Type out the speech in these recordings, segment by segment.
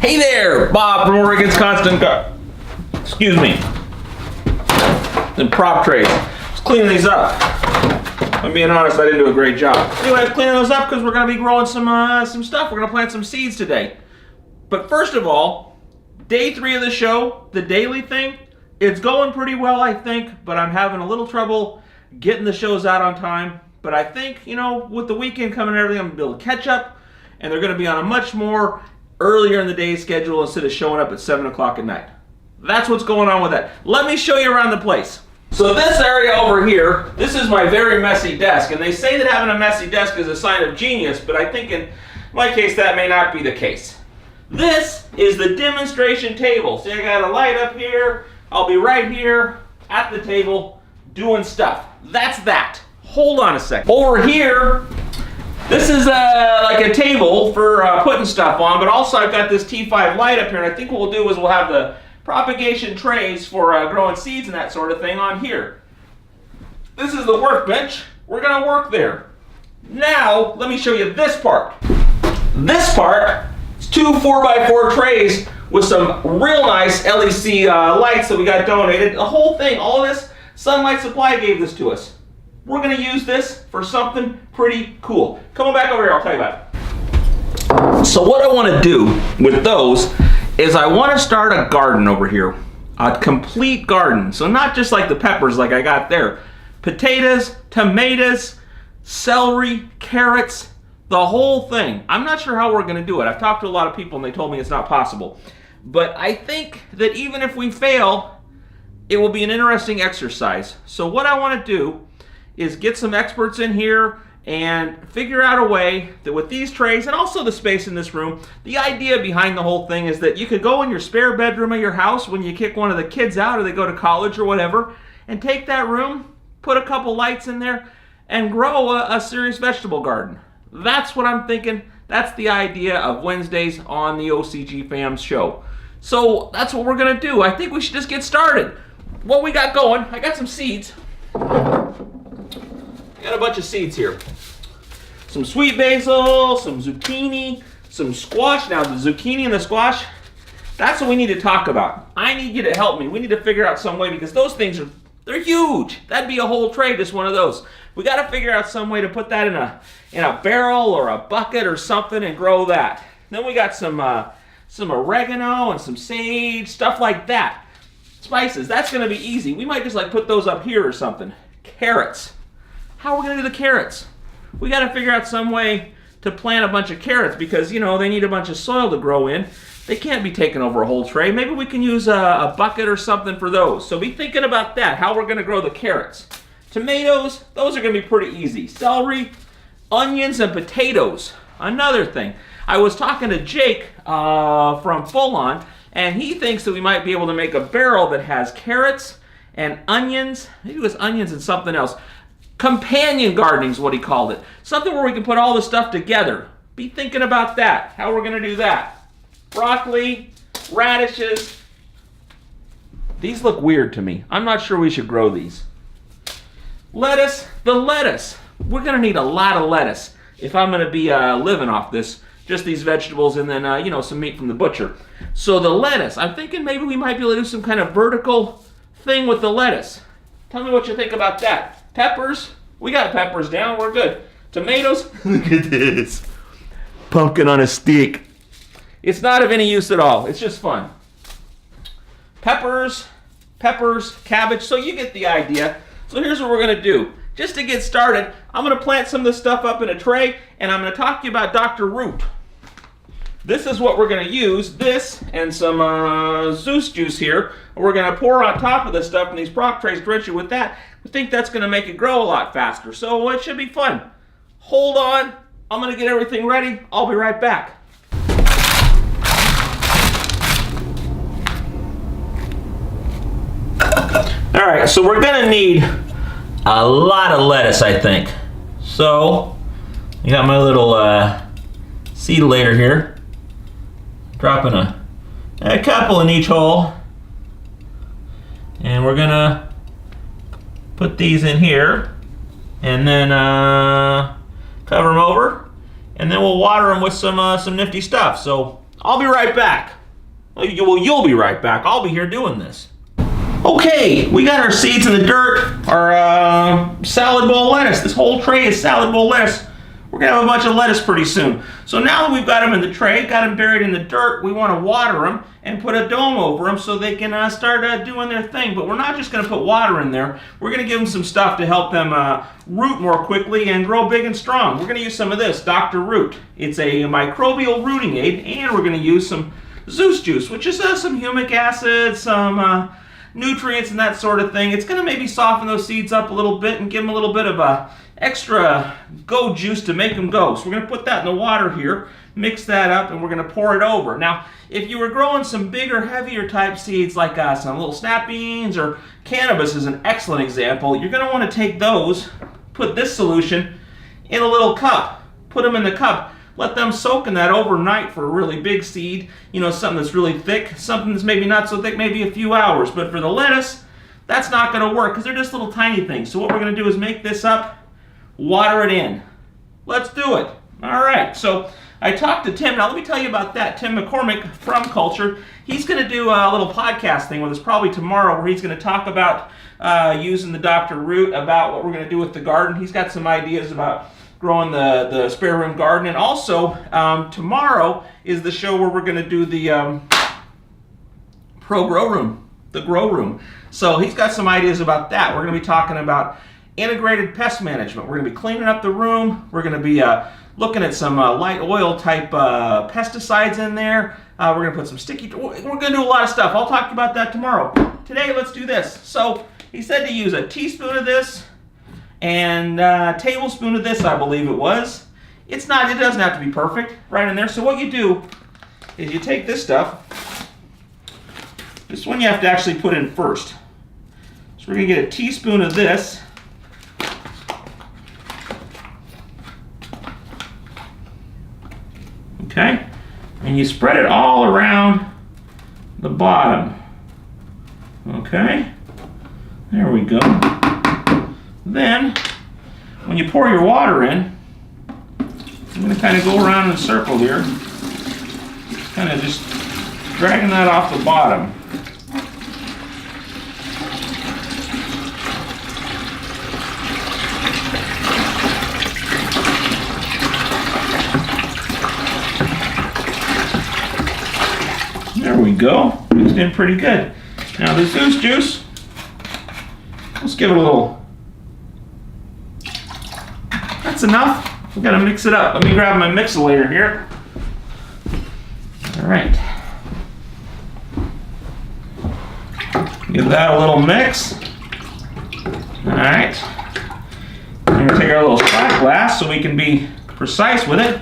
Hey there, Bob from Oregon's Constant excuse me. The prop trays. Just cleaning these up. I'm being honest, I didn't do a great job. Anyway, I'm cleaning those up because we're going to be growing some stuff. We're going to plant some seeds today. But first of all, day 3 of the show, the daily thing, it's going pretty well, I think, but I'm having a little trouble getting the shows out on time. But I think, you know, with the weekend coming and everything, I'm going to be able to catch up, and they're going to be on a much more earlier in the day schedule instead of showing up at 7 o'clock at night. That's what's going on with that. Let me show you around the place. So this area over here, this is my very messy desk, and they say that having a messy desk is a sign of genius, but I think in my case that may not be the case. This is the demonstration table. See, I got a light up here. I'll be right here at the table doing stuff. That's that. Hold on a second. Over here, this is like a table for putting stuff on, but also I've got this T5 light up here, and I think what we'll do is we'll have the propagation trays for growing seeds and that sort of thing on here. This is the workbench. We're going to work there. Now, let me show you this part. This part is 2 4x4 trays with some real nice LEC lights that we got donated. The whole thing, all this, Sunlight Supply gave this to us. We're going to use this for something pretty cool. Come on back over here, I'll tell you about it. So what I want to do with those is I want to start a garden over here. A complete garden. So not just like the peppers like I got there. Potatoes, tomatoes, celery, carrots, the whole thing. I'm not sure how we're going to do it. I've talked to a lot of people and they told me it's not possible. But I think that even if we fail, it will be an interesting exercise. So what I want to do is get some experts in here and figure out a way that with these trays and also the space in this room, the idea behind the whole thing is that you could go in your spare bedroom of your house when you kick one of the kids out or they go to college or whatever, and take that room, put a couple lights in there, and grow a serious vegetable garden. That's what I'm thinking. That's the idea of Wednesdays on the OCG Fams show. So that's what we're gonna do. I think we should just get started. What we got going, I got some seeds. I got a bunch of seeds here. Some sweet basil, some zucchini, some squash. Now the zucchini and the squash, that's what we need to talk about. I need you to help me. We need to figure out some way because those things they're huge. That'd be a whole tray, just one of those. We got to figure out some way to put that in a barrel or a bucket or something and grow that. Then we got some oregano and some sage, stuff like that. Spices, that's going to be easy. We might just like put those up here or something. Carrots. How are we going to do the carrots? We got to figure out some way to plant a bunch of carrots because, you know, they need a bunch of soil to grow in. They can't be taking over a whole tray. Maybe we can use a bucket or something for those. So be thinking about that, how we're going to grow the carrots. Tomatoes, those are going to be pretty easy. Celery, onions, and potatoes. Another thing. I was talking to Jake from Full On, and he thinks that we might be able to make a barrel that has carrots and onions. Maybe it was onions and something else. Companion gardening is what he called it. Something where we can put all the stuff together. Be thinking about that, how we're going to do that. Broccoli, radishes. These look weird to me. I'm not sure we should grow these. Lettuce, the lettuce. We're going to need a lot of lettuce if I'm going to be living off this. Just these vegetables and then, you know, some meat from the butcher. So the lettuce, I'm thinking maybe we might be able to do some kind of vertical thing with the lettuce. Tell me what you think about that. Peppers, we got peppers down, we're good. Tomatoes, look at this. Pumpkin on a stick. It's not of any use at all, it's just fun. Peppers, cabbage, so you get the idea. So here's what we're gonna do. Just to get started, I'm gonna plant some of this stuff up in a tray and I'm gonna talk to you about Dr. Root. This is what we're going to use, this and some Zeus juice here. We're going to pour on top of this stuff in these prop trays, drench it with that. I think that's going to make it grow a lot faster, so it should be fun. Hold on, I'm going to get everything ready. I'll be right back. All right, so we're going to need a lot of lettuce, I think. So, I got my little seedlator here. Dropping a couple in each hole. And we're gonna put these in here and then cover them over, and then we'll water them with some nifty stuff. So I'll be right back. Well, you'll be right back. I'll be here doing this. Okay, we got our seeds in the dirt, our salad bowl lettuce. This whole tray is salad bowl lettuce. We're going to have a bunch of lettuce pretty soon. So now that we've got them in the tray, got them buried in the dirt, we want to water them and put a dome over them so they can start doing their thing. But we're not just going to put water in there. We're going to give them some stuff to help them root more quickly and grow big and strong. We're going to use some of this, Dr. Root. It's a microbial rooting aid, and we're going to use some Zeus juice, which is some humic acid, some nutrients and that sort of thing. It's going to maybe soften those seeds up a little bit and give them a little bit of extra go juice to make them go. So we're going to put that in the water here, mix that up, and we're going to pour it over. Now, if you were growing some bigger, heavier type seeds like some little snap beans or cannabis is an excellent example, you're going to want to take those, put this solution in a little cup, put them in the cup. Let them soak in that overnight for a really big seed, something that's really thick, something that's maybe not so thick, maybe a few hours. But for the lettuce, that's not going to work because they're just little tiny things. So what we're going to do is make this up, water it in. Let's do it. All right, so I talked to Tim. Now let me tell you about that. Tim McCormick from Culture. He's going to do a little podcast thing with us probably tomorrow where he's going to talk about using the Dr. Root, about what we're going to do with the garden. He's got some ideas about growing the spare room garden. And also, tomorrow is the show where we're going to do the grow room. So he's got some ideas about that. We're going to be talking about integrated pest management. We're going to be cleaning up the room. We're going to be looking at some light oil type pesticides in there. We're going to put some we're going to do a lot of stuff. I'll talk to you about that tomorrow. Today, let's do this. So he said to use a teaspoon of this and a tablespoon of this, I believe it was. It doesn't have to be perfect right in there. So what you do is you take this stuff. This one you have to actually put in first. So we're going to get a teaspoon of this. Okay? And you spread it all around the bottom. Okay? There we go. Then, when you pour your water in, I'm going to kind of go around in a circle here, kind of just dragging that off the bottom. There we go. Mixed in pretty good. Now the Zeus juice, let's give it a little. That's enough. We've got to mix it up. Let me grab my mixolator here. All right. Give that a little mix. All right. We're going to take our little shot glass so we can be precise with it.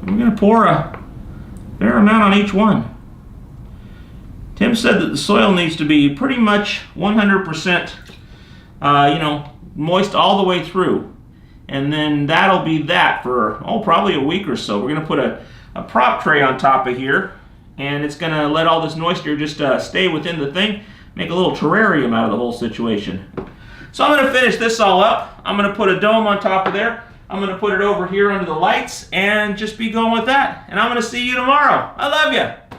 We're going to pour a fair amount on each one. Tim said that the soil needs to be pretty much 100%, moist all the way through. And then that'll be that for, probably a week or so. We're going to put a prop tray on top of here, and it's going to let all this moisture just stay within the thing, make a little terrarium out of the whole situation. So I'm going to finish this all up. I'm going to put a dome on top of there. I'm going to put it over here under the lights and just be going with that. And I'm going to see you tomorrow. I love you.